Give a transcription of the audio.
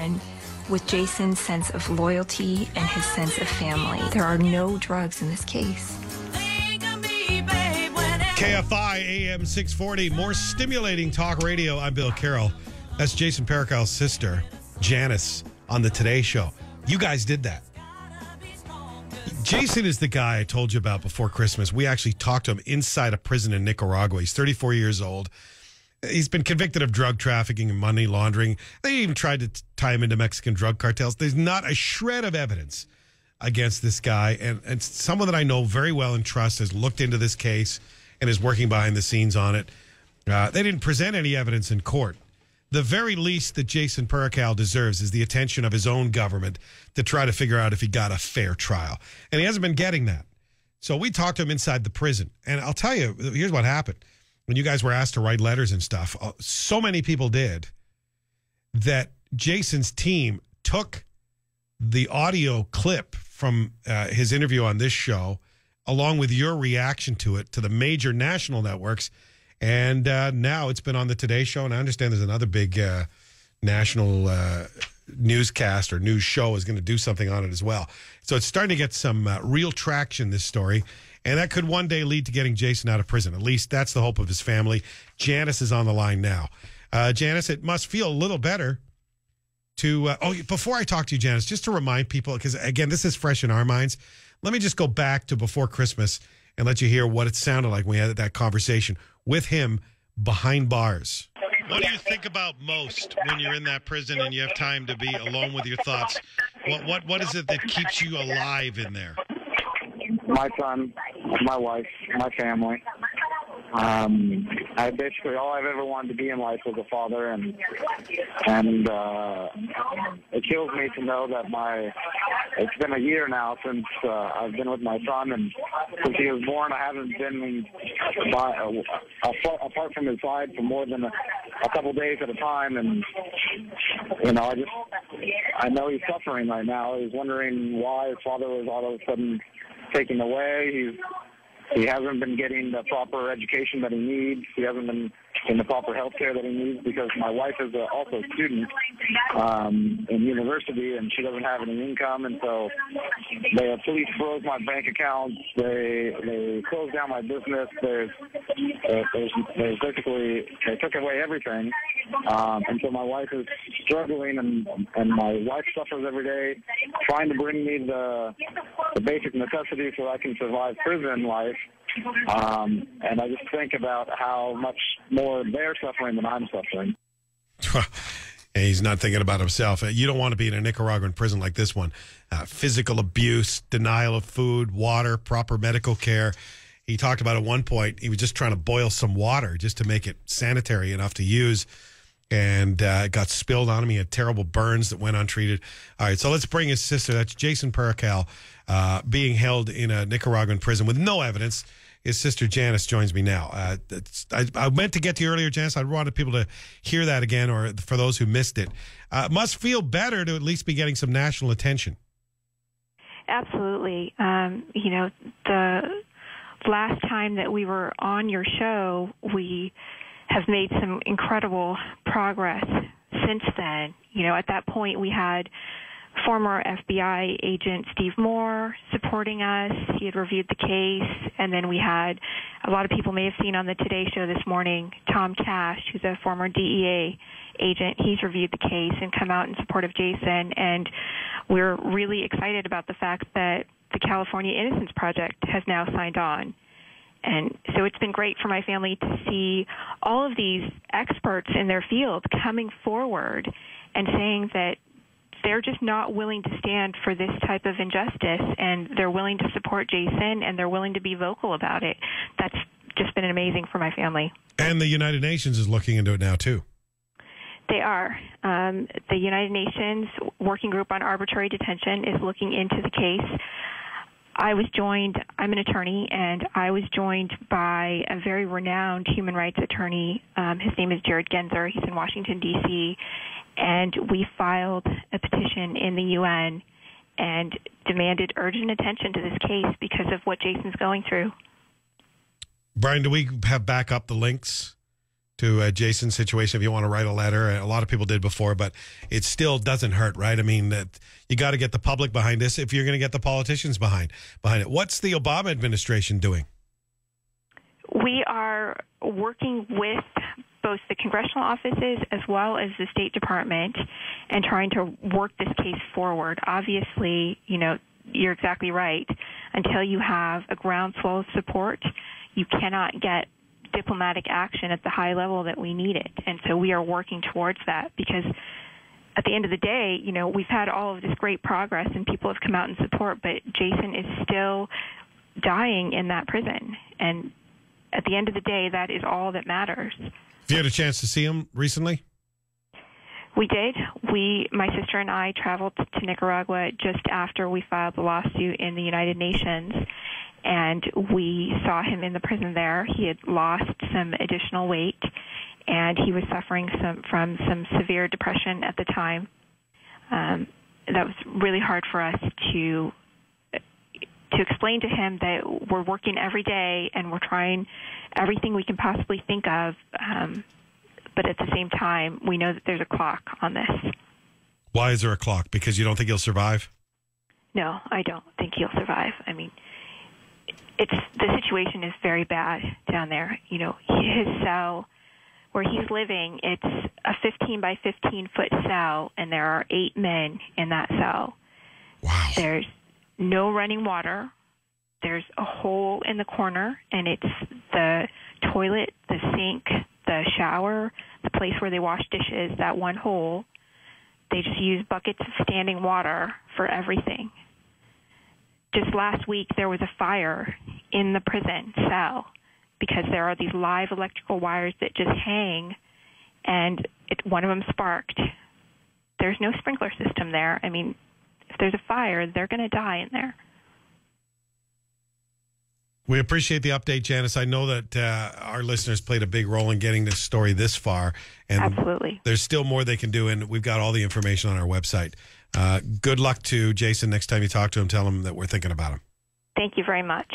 one with Jason's sense of loyalty and his sense of family. There are no drugs in this case. KFI AM 640, more stimulating talk radio. I'm Bill Carroll. That's Jason Paracal's sister, Janis, on the Today Show. You guys did that. Jason is the guy I told you about before Christmas. We actually talked to him inside a prison in Nicaragua. He's 34 years old. He's been convicted of drug trafficking and money laundering. They even tried to tie him into Mexican drug cartels. There's not a shred of evidence against this guy. And someone that I know very well and trust has looked into this case and is working behind the scenes on it. They didn't present any evidence in court. The very least that Jason Paracal deserves is the attention of his own government to try to figure out if he got a fair trial. And he hasn't been getting that. So we talked to him inside the prison. And I'll tell you, here's what happened. When you guys were asked to write letters and stuff, so many people did that Jason's team took the audio clip from his interview on this show, along with your reaction to it, to the major national networks. And now it's been on the Today Show, and I understand there's another big national newscast or news show is going to do something on it as well. So it's starting to get some real traction, this story, and that could one day lead to getting Jason out of prison. At least that's the hope of his family. Janis is on the line now. Janis, it must feel a little better to... before I talk to you, Janis, just to remind people, because, again, this is fresh in our minds, let me just go back to before Christmas and let you hear what it sounded like when we had that conversation with him behind bars. What do you think about most when you're in that prison and you have time to be alone with your thoughts? What is it that keeps you alive in there? My son, my wife, my family. I basically, all I've ever wanted to be in life was a father, and it kills me to know that it's been a year now since I've been with my son, and since he was born, I haven't been apart from his side for more than a couple days at a time, and I know he's suffering right now. He's wondering why his father was all of a sudden taken away. He hasn't been getting the proper education that he needs. He hasn't been in the proper health care that he needs, because my wife is also a student in university, and she doesn't have any income, and so the police froze my bank accounts. They closed down my business. There's basically, they took away everything, and so my wife is struggling, and my wife suffers every day trying to bring me the basic necessities so I can survive prison life. And I just think about how much more they're suffering than I'm suffering. He's not thinking about himself. You don't want to be in a Nicaraguan prison like this one. Physical abuse, denial of food, water, proper medical care. He talked about at one point, he was just trying to boil some water just to make it sanitary enough to use. And it got spilled on him. He had terrible burns that went untreated. All right, so let's bring his sister. That's Jason Paracal, being held in a Nicaraguan prison with no evidence. His sister Janis joins me now. I meant to get to you earlier, Janis. I wanted people to hear that again, or for those who missed it. It must feel better to at least be getting some national attention. Absolutely. The last time that we were on your show, we have made some incredible progress since then. At that point, we had former FBI agent Steve Moore supporting us. He had reviewed the case. And then we had, a lot of people may have seen on the Today Show this morning, Tom Cash, who's a former DEA agent. He's reviewed the case and come out in support of Jason. And we're really excited about the fact that the California Innocence Project has now signed on. And so it's been great for my family to see all of these experts in their field coming forward and saying that they're just not willing to stand for this type of injustice, and they're willing to support Jason, and they're willing to be vocal about it. That's just been amazing for my family. And the United Nations is looking into it now, too. They are. The United Nations Working Group on Arbitrary Detention is looking into the case. I'm an attorney, and I was joined by a very renowned human rights attorney. His name is Jared Genzer. He's in Washington, D.C., and we filed a petition in the UN and demanded urgent attention to this case because of what Jason's going through. Brian, do we have back up the links to Jason's situation if you want to write a letter. A lot of people did before, but it still doesn't hurt, right? I mean, you got to get the public behind this if you're going to get the politicians behind it. What's the Obama administration doing? We are working with both the congressional offices as well as the State Department and trying to work this case forward. Obviously, you're exactly right. Until you have a groundswell of support, you cannot get diplomatic action at the high level that we need it. And so we are working towards that because at the end of the day, we've had all of this great progress and people have come out in support, but Jason is still dying in that prison. And at the end of the day, that is all that matters. Have you had a chance to see him recently? We did. My sister and I traveled to Nicaragua just after we filed the lawsuit in the United Nations, and we saw him in the prison there. He had lost some additional weight, and he was suffering from some severe depression at the time. That was really hard for us to explain to him that we're working every day and we're trying everything we can possibly think of, but at the same time, we know that there's a clock on this. Why is there a clock? Because you don't think he'll survive? No, I don't think he'll survive. I mean, the situation is very bad down there. His cell where he's living, it's a 15 by 15 foot cell, and there are 8 men in that cell. Wow. There's no running water. There's a hole in the corner, and it's the toilet, the sink, the shower, the place where they wash dishes, that one hole. They just use buckets of standing water for everything. Just last week, there was a fire in the prison cell because there are these live electrical wires that just hang, and one of them sparked. There's no sprinkler system there. I mean, if there's a fire, they're going to die in there. We appreciate the update, Janis. I know that our listeners played a big role in getting this story this far. And absolutely. There's still more they can do, and we've got all the information on our website. Good luck to Jason next time you talk to him. Tell him that we're thinking about him. Thank you very much.